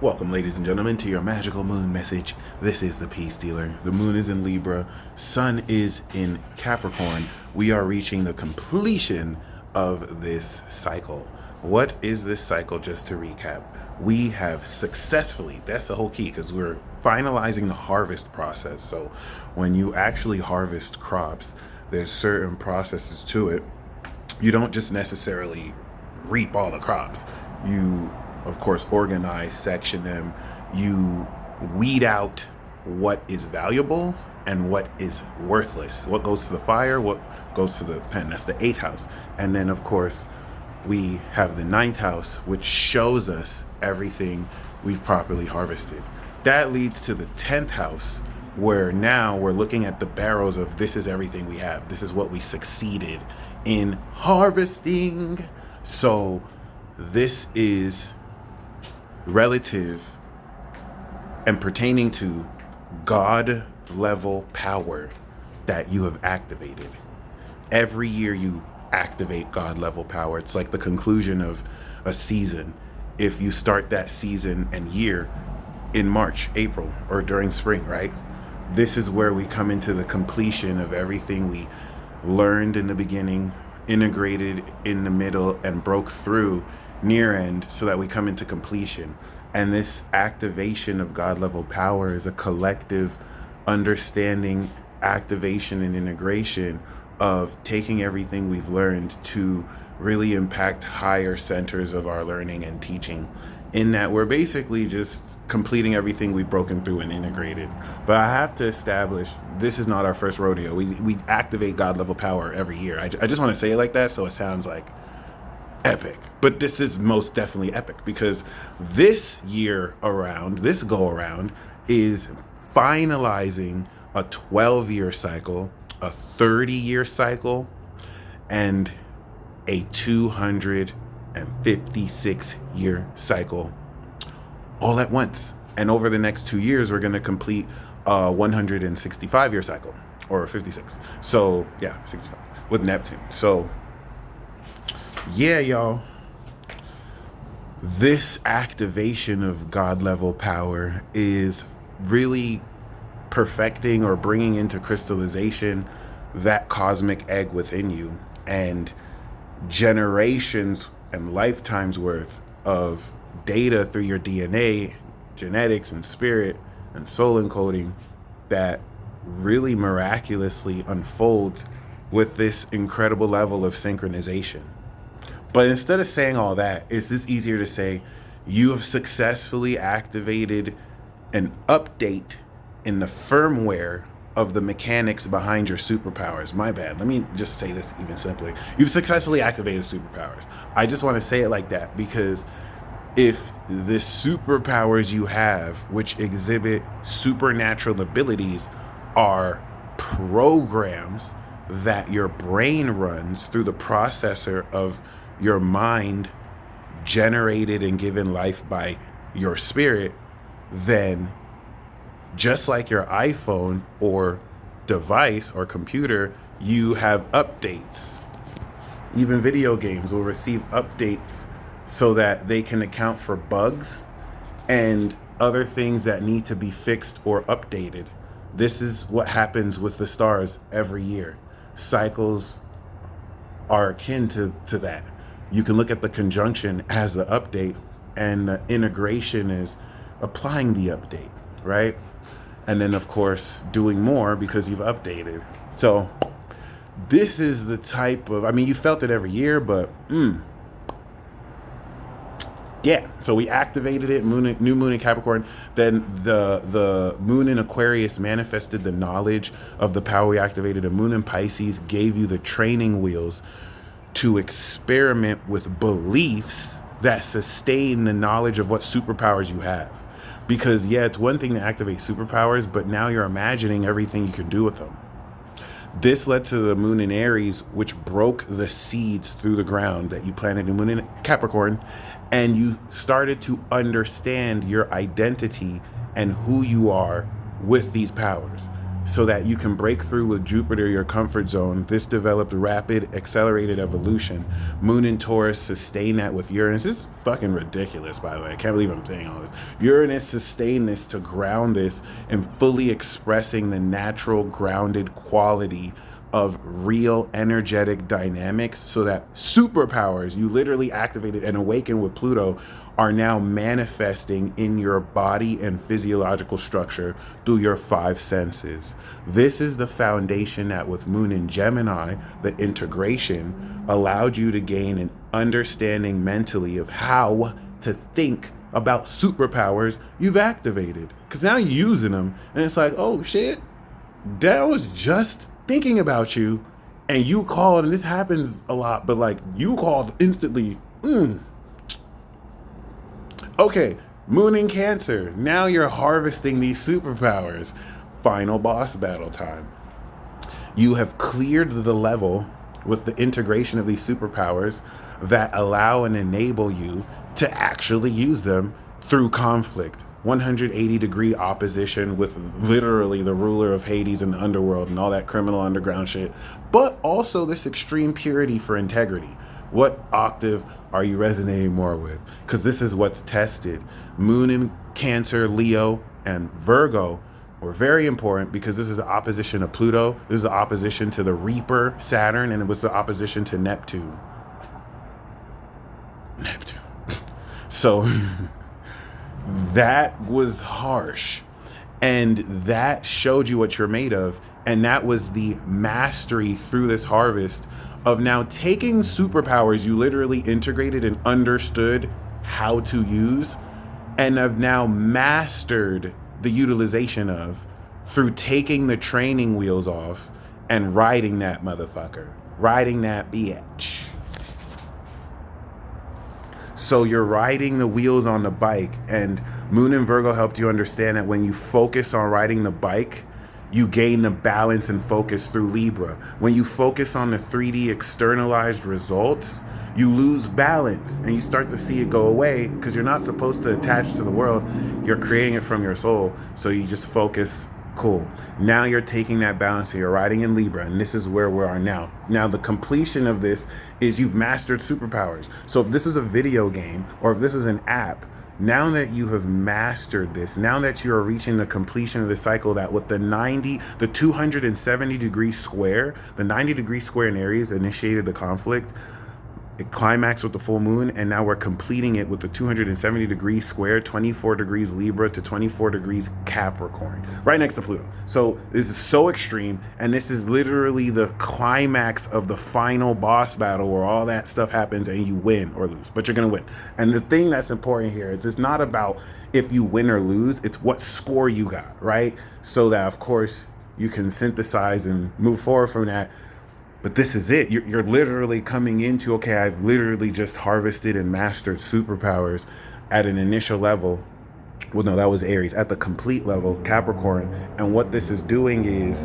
Welcome, ladies and gentlemen, to your magical moon message. This is the Peace Dealer. The moon is in Libra, sun is in Capricorn. We are reaching the completion of this cycle. What is this cycle? Just to recap, we have successfully, that's the whole key, because we're finalizing the harvest process. So when you actually harvest crops, there's certain processes to it. You don't just necessarily reap all the crops. You, of course, organize, section them. You weed out what is valuable and what is worthless. What goes to the fire, what goes to the pen. That's the 8th house. And then, of course, we have the 9th house, which shows us everything we've properly harvested. That leads to the 10th house, where now we're looking at the barrels of this is everything we have. This is what we succeeded in harvesting. So this is relative and pertaining to God level power that you have activated. Every year you activate God level power. It's like the conclusion of a season. If you start that season and year in March, April, or during spring, right? This is where we come into the completion of everything we learned in the beginning, integrated in the middle, and broke through near end, so that we come into completion. And this activation of God level power is a collective understanding, activation, and integration of taking everything we've learned to really impact higher centers of our learning and teaching, in that we're basically just completing everything we've broken through and integrated. But I have to establish, this is not our first rodeo. We activate God level power every year. I just want to say it like that so it sounds like epic. But this is most definitely epic, because this year around, this go around, is finalizing a 12-year cycle, a 30-year cycle, and a 256-year cycle all at once. And over the next 2 years, we're going to complete a 165-year cycle, or 56. So yeah, 65 with Neptune. So yeah, y'all, this activation of God level power is really perfecting or bringing into crystallization that cosmic egg within you, and generations and lifetimes worth of data through your DNA, genetics, and spirit and soul encoding that really miraculously unfolds with this incredible level of synchronization. But instead of saying all that, it's just easier to say you have successfully activated an update in the firmware of the mechanics behind your superpowers. My bad. Let me just say this even simply. You've successfully activated superpowers. I just want to say it like that, because if the superpowers you have, which exhibit supernatural abilities, are programs that your brain runs through the processor of your mind, generated and given life by your spirit, then just like your iPhone or device or computer, you have updates. Even video games will receive updates so that they can account for bugs and other things that need to be fixed or updated. This is what happens with the stars every year. Cycles are akin to that. You can look at the conjunction as the update, and the integration is applying the update, right? And then, of course, doing more because you've updated. So this is the type of, I mean, you felt it every year, but yeah. So we activated it, new moon in Capricorn. Then the moon in Aquarius manifested the knowledge of the power we activated. The moon in Pisces gave you the training wheels to experiment with beliefs that sustain the knowledge of what superpowers you have. Because yeah, it's one thing to activate superpowers, but now you're imagining everything you can do with them. This led to the moon in Aries, which broke the seeds through the ground that you planted in moon in Capricorn, and you started to understand your identity and who you are with these powers. so that you can break through with Jupiter, your comfort zone. This developed rapid, accelerated evolution. Moon in Taurus sustained that with Uranus. This is fucking ridiculous, by the way. I can't believe I'm saying all this. Uranus sustained this to ground this and fully expressing the natural grounded quality of real energetic dynamics, so that superpowers you literally activated and awakened with Pluto are now manifesting in your body and physiological structure through your five senses. This is the foundation that with Moon in Gemini, the integration allowed you to gain an understanding mentally of how to think about superpowers you've activated. Because now you're using them and it's like, oh shit, that was just thinking about you and you called, and this happens a lot, but like you called instantly. Okay, Moon in Cancer. Now you're harvesting these superpowers. Final boss battle time. You have cleared the level with the integration of these superpowers that allow and enable you to actually use them through conflict. 180-degree opposition with literally the ruler of Hades and the underworld and all that criminal underground shit, but also this extreme purity for integrity. What octave are you resonating more with? Because this is what's tested. Moon in Cancer, Leo, and Virgo were very important because this is the opposition of Pluto. This is the opposition to the Reaper, Saturn, and it was the opposition to Neptune. So that was harsh. And that showed you what you're made of. And that was the mastery through this harvest of now taking superpowers you literally integrated and understood how to use, and have now mastered the utilization of through taking the training wheels off and riding that motherfucker, riding that bitch. So you're riding the wheels on the bike, and Moon in Virgo helped you understand that when you focus on riding the bike, you gain the balance and focus through Libra. When you focus on the 3D externalized results, you lose balance and you start to see it go away because you're not supposed to attach to the world. You're creating it from your soul. So you just focus. Cool. Now you're taking that balance and you're riding in Libra, and this is where we are now. Now the completion of this is you've mastered superpowers. So if this is a video game or if this is an app, now that you have mastered this, now that you are reaching the completion of the cycle, that with the 270-degree square, the 90-degree square in Aries initiated the conflict, it climaxed with the full moon, and now we're completing it with the 270-degree square, 24 degrees Libra to 24 degrees Capricorn, right next to Pluto. So this is so extreme, and this is literally the climax of the final boss battle where all that stuff happens and you win or lose, but you're gonna win. And the thing that's important here is it's not about if you win or lose, it's what score you got, right? So that, of course, you can synthesize and move forward from that. But this is it. You're literally coming into, okay, I've literally just harvested and mastered superpowers at an initial level. Well, no, that was Aries. At the complete level, Capricorn. And what this is doing is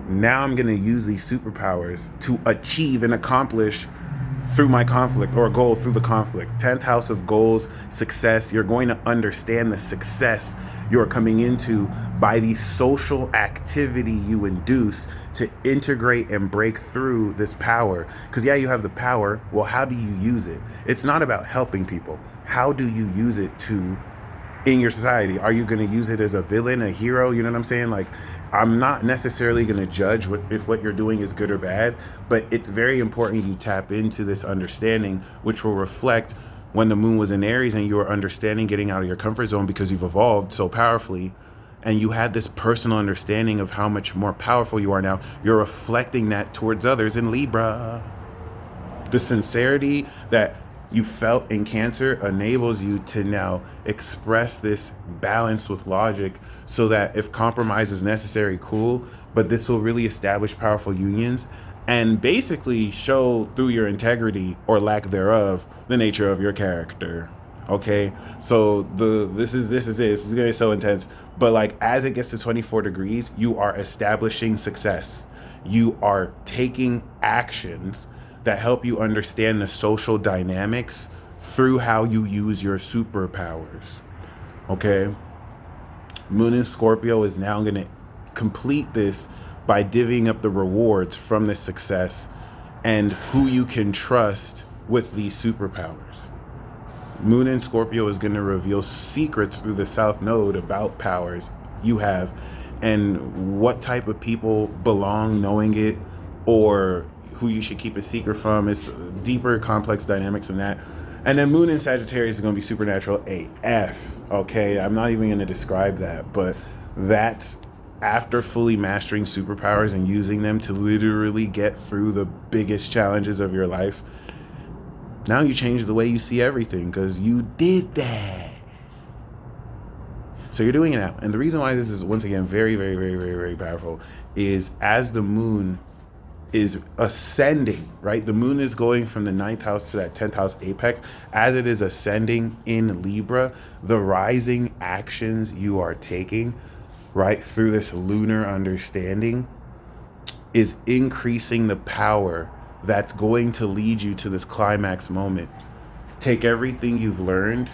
now I'm going to use these superpowers to achieve and accomplish through my conflict, or goal through the conflict. 10th house of goals, success. You're going to understand the success you're coming into by the social activity you induce to integrate and break through this power. Because yeah, you have the power. Well, how do you use it? It's not about helping people. How do you use it to in your society? Are you going to use it as a villain, a hero? You know what I'm saying? Like, I'm not necessarily going to judge if what you're doing is good or bad, but it's very important you tap into this understanding, which will reflect when the moon was in Aries and you were understanding getting out of your comfort zone because you've evolved so powerfully, and you had this personal understanding of how much more powerful you are now. You're reflecting that towards others in Libra. The sincerity that you felt in Cancer enables you to now express this balance with logic, so that if compromise is necessary, cool, but this will really establish powerful unions and basically show through your integrity or lack thereof the nature of your character. Okay, so this is it. This is gonna be so intense. But like, as it gets to 24 degrees, you are establishing success. You are taking actions that help you understand the social dynamics through how you use your superpowers. Okay, Moon in Scorpio is now going to complete this by divvying up the rewards from this success and who you can trust with these superpowers. Moon in Scorpio is going to reveal secrets through the South Node about powers you have and what type of people belong knowing it, or who you should keep a secret from. It's deeper, complex dynamics than that. And then Moon in Sagittarius is going to be supernatural AF. Okay, I'm not even going to describe that, but that's after fully mastering superpowers and using them to literally get through the biggest challenges of your life. Now you change the way you see everything because you did that. So you're doing it now. And the reason why this is, once again, very, very, very, very, very powerful is as the moon is ascending, right? The moon is going from the 9th house to that 10th house apex. As it is ascending in Libra, the rising actions you are taking, right, through this lunar understanding is increasing the power that's going to lead you to this climax moment. Take everything you've learned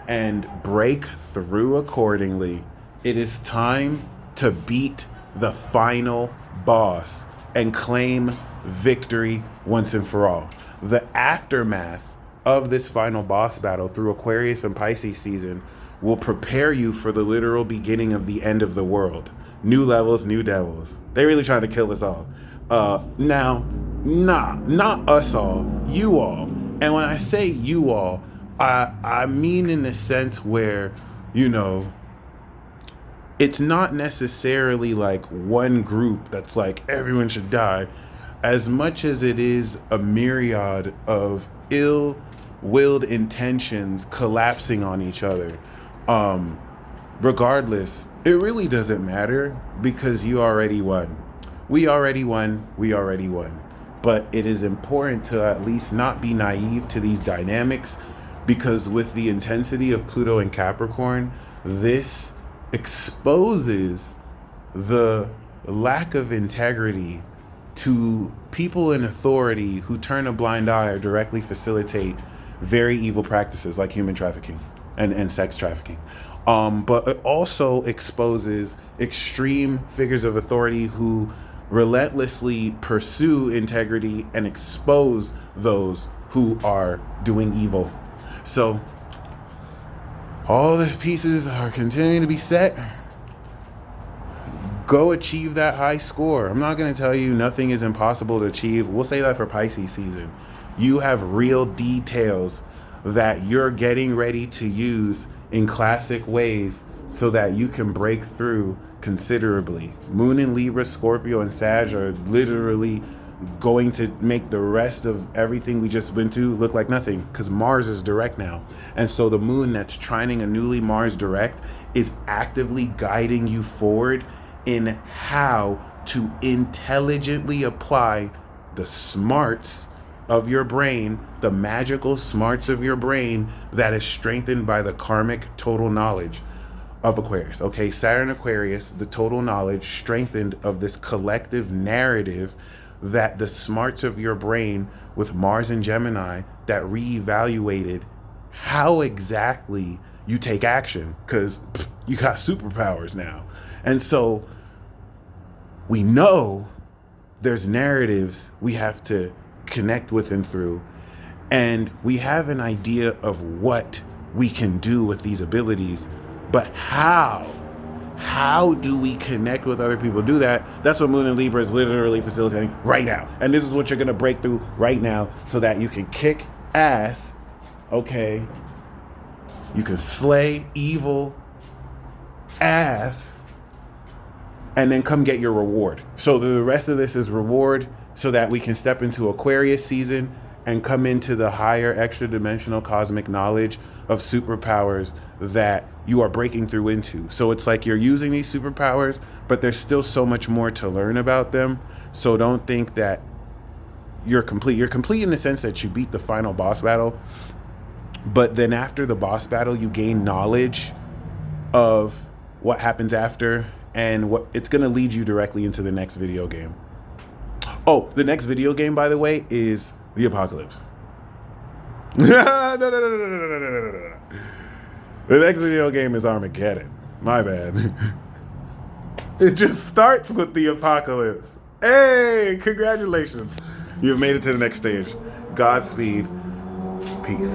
and break through accordingly. It is time to beat the final boss and claim victory once and for all. The aftermath of this final boss battle through Aquarius and Pisces season will prepare you for the literal beginning of the end of the world. New levels, new devils. They're really trying to kill us all. Not us all, you all. And when I say you all, I mean in the sense where, you know, it's not necessarily like one group that's like everyone should die, as much as it is a myriad of ill-willed intentions collapsing on each other. Regardless, it really doesn't matter because you already won. We already won. But it is important to at least not be naive to these dynamics, because with the intensity of Pluto and Capricorn, this exposes the lack of integrity to people in authority who turn a blind eye or directly facilitate very evil practices like human trafficking and sex trafficking. But it also exposes extreme figures of authority who relentlessly pursue integrity and expose those who are doing evil. So all the pieces are continuing to be set. Go achieve that high score. I'm not going to tell you nothing is impossible to achieve. We'll say that for Pisces season. You have real details that you're getting ready to use in classic ways so that you can break through considerably. Moon in Libra, Scorpio, and Sag are literally going to make the rest of everything we just went to look like nothing, because Mars is direct now. And so the moon that's trining a newly Mars direct is actively guiding you forward in how to intelligently apply the smarts of your brain, the magical smarts of your brain that is strengthened by the karmic total knowledge of Aquarius. Okay, Saturn Aquarius, the total knowledge strengthened of this collective narrative that the smarts of your brain with Mars and Gemini that reevaluated how exactly you take action, because you got superpowers now. And so we know there's narratives we have to connect with and through, and we have an idea of what we can do with these abilities, but how do we connect with other people? Do that. That's what Moon and Libra is literally facilitating right now. And this is what you're going to break through right now so that you can kick ass. Okay. You can slay evil ass and then come get your reward. So the rest of this is reward so that we can step into Aquarius season and come into the higher extra dimensional cosmic knowledge of superpowers that you are breaking through into. So it's like you're using these superpowers, but there's still so much more to learn about them. So don't think that you're complete. You're complete in the sense that you beat the final boss battle, but then after the boss battle, you gain knowledge of what happens after, and what it's going to lead you directly into the next video game. Oh, the next video game, by the way, is the Apocalypse. No. The next video game is Armageddon. My bad. It just starts with the apocalypse. Hey, congratulations. You've made it to the next stage. Godspeed. Peace.